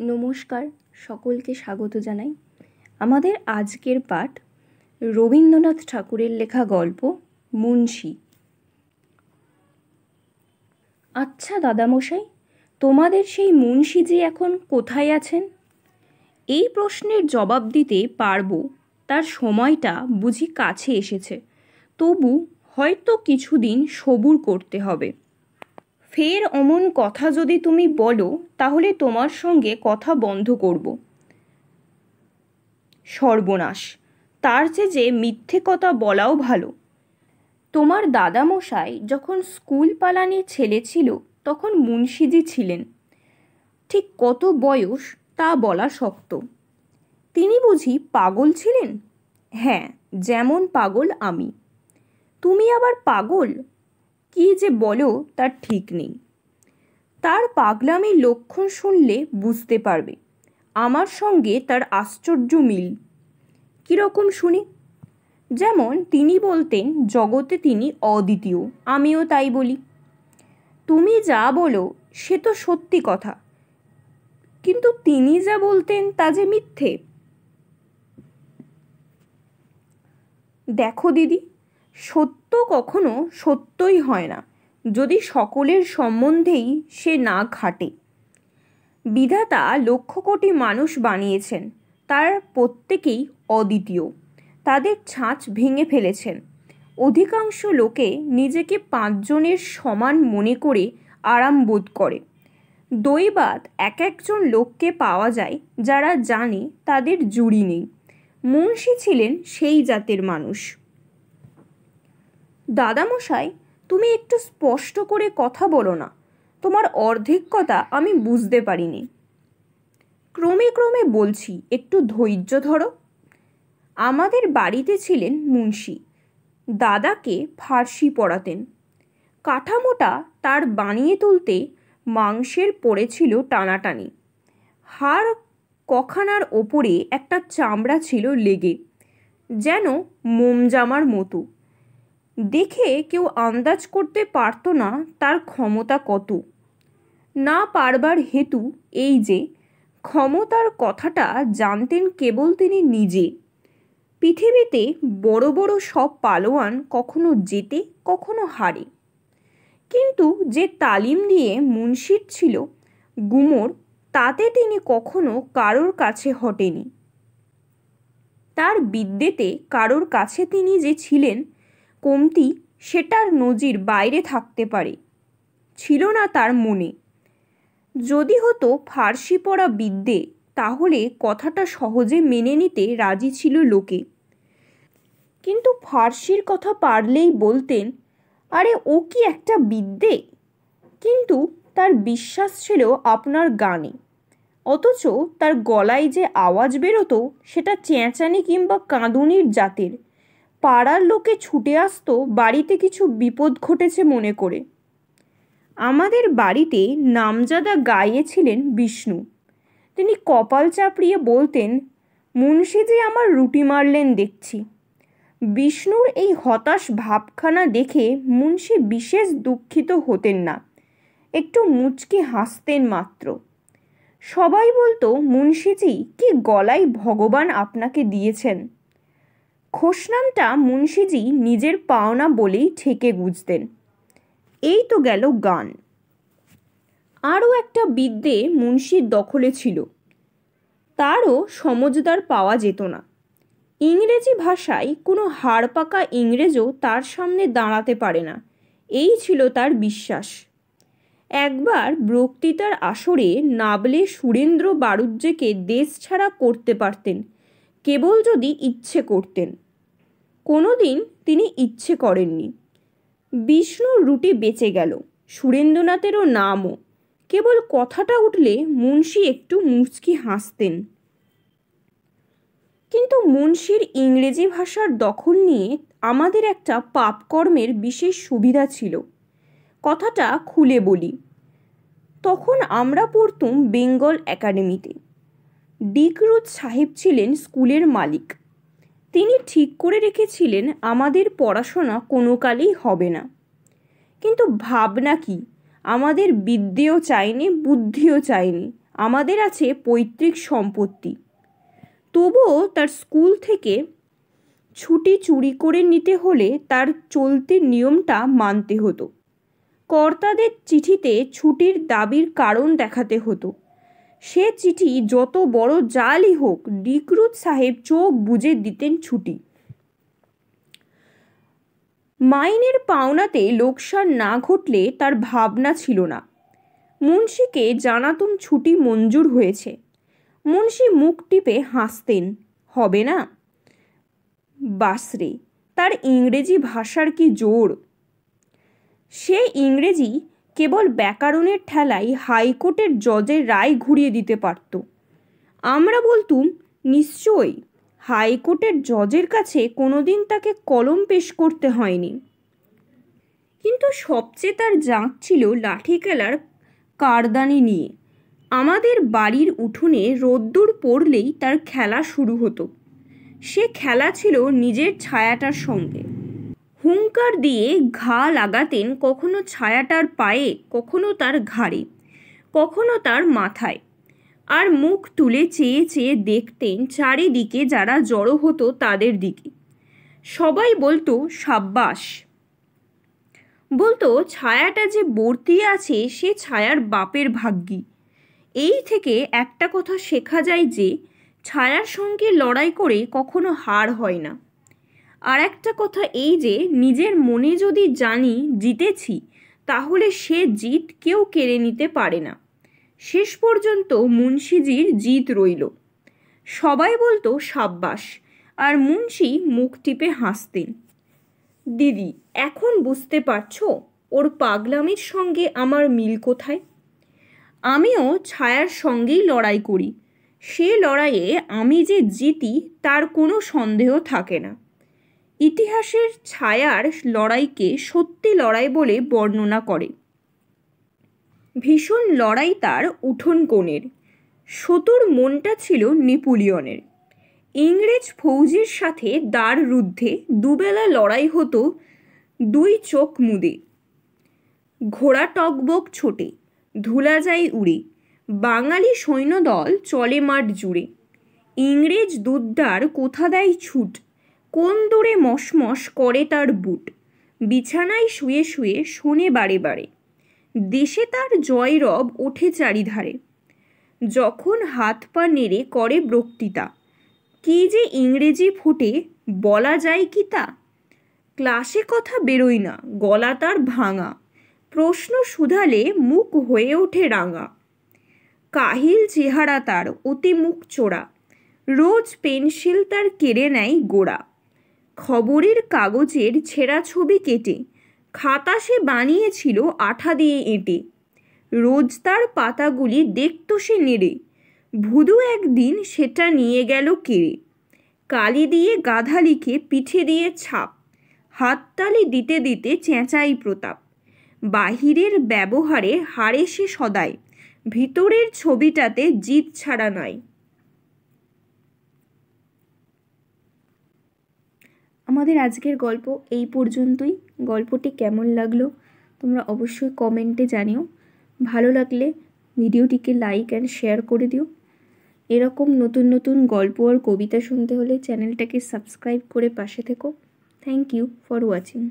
নমস্কার, সকলকে স্বাগত জানাই। আমাদের আজকের পাঠ রবীন্দ্রনাথ ঠাকুরের লেখা গল্প মুন্সি। আচ্ছা দাদামশাই, তোমাদের সেই মুন্সিজি এখন কোথায় আছেন? এই প্রশ্নের জবাব দিতে পারবো তার সময়টা বুঝি কাছে এসেছে, তবু হয়তো কিছুদিন সবুর করতে হবে। ফের অমন কথা যদি তুমি বলো তাহলে তোমার সঙ্গে কথা বন্ধ করব। সর্বনাশ, তার চেয়ে মিথ্যে কথা বলাও ভালো। তোমার দাদামশাই যখন স্কুল পালানির ছেলে ছিল তখন মুন্সিজি ছিলেন। ঠিক কত বয়স তা বলা শক্ত। তিনি বুঝি পাগল ছিলেন? হ্যাঁ, যেমন পাগল আমি। তুমি আবার পাগল? কি যে বলো তার ঠিক নেই। তার পাগলামির লক্ষণ শুনলে বুঝতে পারবে আমার সঙ্গে তার আশ্চর্য মিল। কীরকম শুনি? যেমন তিনি বলতেন জগতে তিনি অদ্বিতীয়, আমিও তাই বলি। তুমি যা বলো সে তো সত্যি কথা, কিন্তু তিনি যা বলতেন তা যে মিথ্যে। দেখো দিদি, সত্য কখনো সত্যই হয় না যদি সকলের সম্বন্ধেই সে না খাটে। বিধাতা লক্ষ কোটি মানুষ বানিয়েছেন, তার প্রত্যেকেই অদ্বিতীয়। তাদের ছাঁচ ভেঙে ফেলেছেন। অধিকাংশ লোকে নিজেকে 5 জনের সমান মনে করে আরাম বোধ করে। দৈবাৎ এক একজন লোককে পাওয়া যায় যারা জানে তাদের জুড়ি নেই। মুন্সি ছিলেন সেই জাতের মানুষ। দাদামশাই, তুমি একটু স্পষ্ট করে কথা বলো না, তোমার অর্ধেক কথা আমি বুঝতে পারিনি। ক্রমে ক্রমে বলছি, একটু ধৈর্য ধরো। আমাদের বাড়িতে ছিলেন মুন্সি। দাদাকে ফার্সি পড়াতেন। কাঠামোটা তার বানিয়ে তুলতে মাংসের পড়েছিল টানাটানি। হাড় কখানার ওপরে একটা চামড়া ছিল লেগে, যেন মোমজামার মতো। দেখে কেউ আন্দাজ করতে পারত না তার ক্ষমতা কত। না পারবার হেতু এই যে ক্ষমতার কথাটা জানতেন কেবল তিনি নিজে। পৃথিবীতে বড় বড় সব পালোয়ান কখনো জেতে কখনো হারে, কিন্তু যে তালিম দিয়ে মুন্সির ছিল গুমর, তাতে তিনি কখনো কারোর কাছে হটেনি। তার বিদ্যেতে কারোর কাছে তিনি যে ছিলেন কমতি, সেটার নজির বাইরে থাকতে পারে, ছিল না তার মনে। যদি হতো ফার্সি পড়া বিদ্যে, তাহলে কথাটা সহজে মেনে নিতে রাজি ছিল লোকে। কিন্তু ফার্সির কথা পারলেই বলতেন, আরে ও কি একটা বিদ্যে। কিন্তু তার বিশ্বাস ছিল আপনার গানে, অথচ তার গলায় যে আওয়াজ বেরোতো সেটা চেঁচানি কিংবা কাঁদুনির জাতের। পাড়ার লোকে ছুটে আসতো বাড়িতে কিছু বিপদ ঘটেছে মনে করে। আমাদের বাড়িতে নামজাদা গাইয়ে ছিলেন বিষ্ণু। তিনি কপাল চাপড়িয়ে বলতেন, মুন্সিজি আমার রুটি মারলেন দেখছি। বিষ্ণুর এই হতাশ ভাবখানা দেখে মুন্সি বিশেষ দুঃখিত হতেন না, একটু মুচকি হাসতেন মাত্র। সবাই বলতো, মুন্সিজি কি গলায় ভগবান আপনাকে দিয়েছেন। খোশনামটা মুন্সিজি নিজের পাওনা বলেই ঠেকে বুঝতেন। এই তো গেল গান। আরও একটা বিদ্যে মুন্সির দখলে ছিল, তারও সমজদার পাওয়া যেত না। ইংরেজি ভাষায় কোনো হাড়পাকা ইংরেজও তার সামনে দাঁড়াতে পারে না, এই ছিল তার বিশ্বাস। একবার বক্তৃতার আসরে নাবলে সুরেন্দ্র বাড়ুজ্যেকে দেশ ছাড়া করতে পারতেন, কেবল যদি ইচ্ছে করতেন। কোনো দিন তিনি ইচ্ছে করেননি। বিষ্ণুর রুটি বেঁচে গেল, সুরেন্দ্রনাথেরও নামও। কেবল কথাটা উঠলে মুন্সি একটু মুচকি হাসতেন। কিন্তু মুন্সির ইংরেজি ভাষার দখল নিয়ে আমাদের একটা পাপকর্মের বিশেষ সুবিধা ছিল। কথাটা খুলে বলি, তখন আমরা পড়তুম বেঙ্গল একাডেমিতে। ডিকরুজ সাহেব ছিলেন স্কুলের মালিক। তিনি ঠিক করে রেখেছিলেন আমাদের পড়াশোনা কোনো কালেই হবে না। কিন্তু ভাবনা কি, আমাদের বিদ্যেও চাইনি, বুদ্ধিও চাইনি, আমাদের আছে পৈতৃক সম্পত্তি। তবুও তার স্কুল থেকে ছুটি চুরি করে নিতে হলে তার চলতি নিয়মটা মানতে হতো। কর্তাদের চিঠিতে ছুটির দাবির কারণ দেখাতে হতো। সে চিঠি যত বড় জালই হোক, ডিক্রুত সাহেব চোখ বুজে দিতেন ছুটি। মাইনের পাওনাতে লোকসান না ঘটলে তার ভাবনা ছিল না। মুন্সিকে জানাতুম ছুটি মঞ্জুর হয়েছে। মুন্সি মুখ টিপে হাসতেন, হবে না? বাসরে, তার ইংরেজি ভাষার কি জোর! সে ইংরেজি কেবল ব্যাকরণের ঠেলায় হাইকোর্টের জজের রায় ঘুরিয়ে দিতে পারত। আমরা বলতুম, নিশ্চয়ই, হাইকোর্টের জজের কাছে কোনোদিন তাকে কলম পেশ করতে হয়নি। কিন্তু সবচেয়ে তার জাঁক ছিল লাঠি খেলার কারদানি নিয়ে। আমাদের বাড়ির উঠোনে রোদ্দুর পড়লেই তার খেলা শুরু হতো। সে খেলা ছিল নিজের ছায়াটার সঙ্গে। হুঙ্কার দিয়ে ঘা লাগাতেন কখনো ছায়াটার পায়ে, কখনো তার ঘাড়ে, কখনো তার মাথায়। আর মুখ তুলে চেয়ে চেয়ে দেখতেন চারিদিকে যারা জড়ো হতো তাদের দিকে। সবাই বলতো সাব্বাস। বলতো ছায়াটা যে বর্তিয়ে আছে সে ছায়ার বাপের ভাগ্যি। এই থেকে একটা কথা শেখা যায় যে ছায়ার সঙ্গে লড়াই করে কখনো হার হয় না। আর একটা কথা এই যে নিজের মনে যদি জানি জিতেছি, তাহলে সে জিত কেউ কেড়ে নিতে পারে না। শেষ পর্যন্ত মুন্সিজির জিত রইল। সবাই বলতো সাব্বাস, আর মুন্সি মুখ টিপে হাসতেন। দিদি, এখন বুঝতে পারছো ওর পাগলামির সঙ্গে আমার মিল কোথায়? আমিও ছায়ার সঙ্গেই লড়াই করি। সে লড়াইয়ে আমি যে জিতি তার কোনো সন্দেহ থাকে না। ইতিহাসের ছায়ার লড়াইকে সত্যি লড়াই বলে বর্ণনা করে। ভীষণ লড়াই তার উঠোন কোণের। শত্রুর মনটা ছিল নেপোলিয়নের। ইংরেজ ফৌজির সাথে দাঁড় রুদ্ধে দুবেলা লড়াই হতো দুই চোখ মুদে। ঘোড়া টকবক ছোটে, ধুলাজাই উড়ে, বাঙালি সৈন্যদল চলে মাঠ জুড়ে। ইংরেজ দুদ্দার কোথা দেয় ছুট, কোন দূরে মশমশ করে তার বুট। বিছানায় শুয়ে শুয়ে শোনে বারে বারে, দেশে তার জয়রব ওঠে চারিধারে। যখন হাত পা নেড়ে করে বক্তৃতা, কি যে ইংরেজি ফোটে বলা যায় কি তা। ক্লাসে কথা বেরোয় না, গলা তার ভাঙা, প্রশ্ন শুধালে মুখ হয়ে ওঠে রাঙা। কাহিল চেহারা তার, অতি মুখ চোরা, রোজ পেন্সিল তার কেড়ে নেয় গোড়া। খবরের কাগজের ছেঁড়া ছবি কেটে খাতা সে বানিয়েছিল আঠা দিয়ে এঁটে। রোজ তার পাতাগুলি দেখত সে নেড়ে, ভুধু একদিন সেটা নিয়ে গেল কেড়ে। কালি দিয়ে গাধা লিখে পিঠে দিয়ে ছাপ, হাততালি দিতে দিতে চেঁচাই প্রতাপ। বাহিরের ব্যবহারে হারে সে সদাই, ভিতরের ছবিটাতে জিত ছাড়া নাই। আমাদের আজকের গল্প এই পর্যন্তই। গল্পটি কেমন লাগলো তোমরা অবশ্যই কমেন্টে জানিও। ভালো লাগলে ভিডিওটিকে লাইক অ্যান্ড শেয়ার করে দিও। এরকম নতুন নতুন গল্প আর কবিতা শুনতে হলে চ্যানেলটাকে সাবস্ক্রাইব করে পাশে থেকো। Thank you for watching.